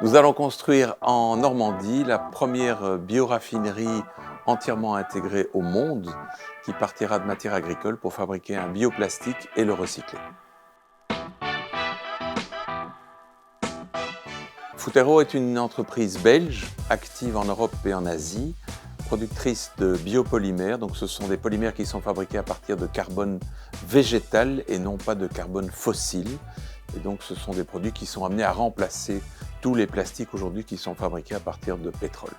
Nous allons construire en Normandie la première bioraffinerie entièrement intégrée au monde qui partira de matières agricoles pour fabriquer un bioplastique et le recycler. Futero est une entreprise belge active en Europe et en Asie, productrice de biopolymères. Donc ce sont des polymères qui sont fabriqués à partir de carbone végétal et non pas de carbone fossile. Et donc ce sont des produits qui sont amenés à remplacer tous les plastiques aujourd'hui qui sont fabriqués à partir de pétrole.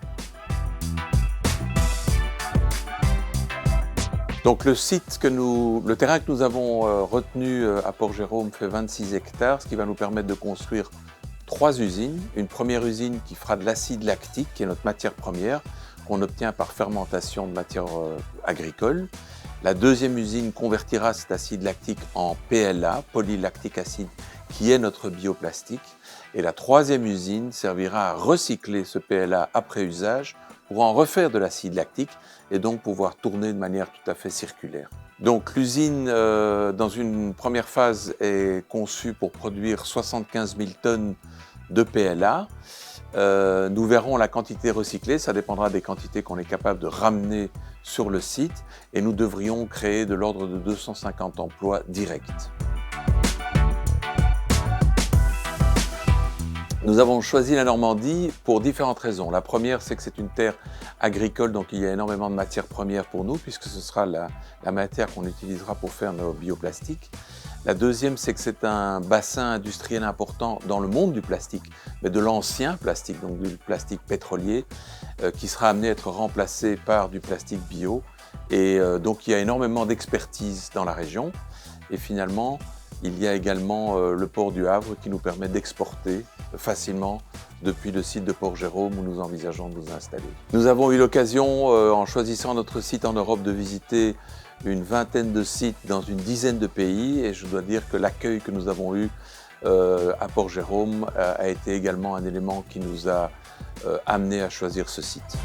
Donc le terrain que nous avons retenu à Port-Jérôme fait 26 hectares, ce qui va nous permettre de construire 3 usines. Une première usine qui fera de l'acide lactique, qui est notre matière première, qu'on obtient par fermentation de matière agricole. La deuxième usine convertira cet acide lactique en PLA, polylactique acide, qui est notre bioplastique. Et la troisième usine servira à recycler ce PLA après usage pour en refaire de l'acide lactique et donc pouvoir tourner de manière tout à fait circulaire. Donc l'usine, dans une première phase, est conçue pour produire 75 000 tonnes de PLA. Nous verrons la quantité recyclée, ça dépendra des quantités qu'on est capable de ramener sur le site et nous devrions créer de l'ordre de 250 emplois directs. Nous avons choisi la Normandie pour différentes raisons. La première, c'est que c'est une terre agricole, donc il y a énormément de matières premières pour nous, puisque ce sera la matière qu'on utilisera pour faire nos bioplastiques. La deuxième, c'est que c'est un bassin industriel important dans le monde du plastique, mais de l'ancien plastique, donc du plastique pétrolier, qui sera amené à être remplacé par du plastique bio. Et donc il y a énormément d'expertise dans la région. Et finalement, il y a également le port du Havre qui nous permet d'exporter facilement depuis le site de Port-Jérôme où nous envisageons de nous installer. Nous avons eu l'occasion, en choisissant notre site en Europe, de visiter une vingtaine de sites dans une dizaine de pays et je dois dire que l'accueil que nous avons eu à Port-Jérôme a été également un élément qui nous a amené à choisir ce site.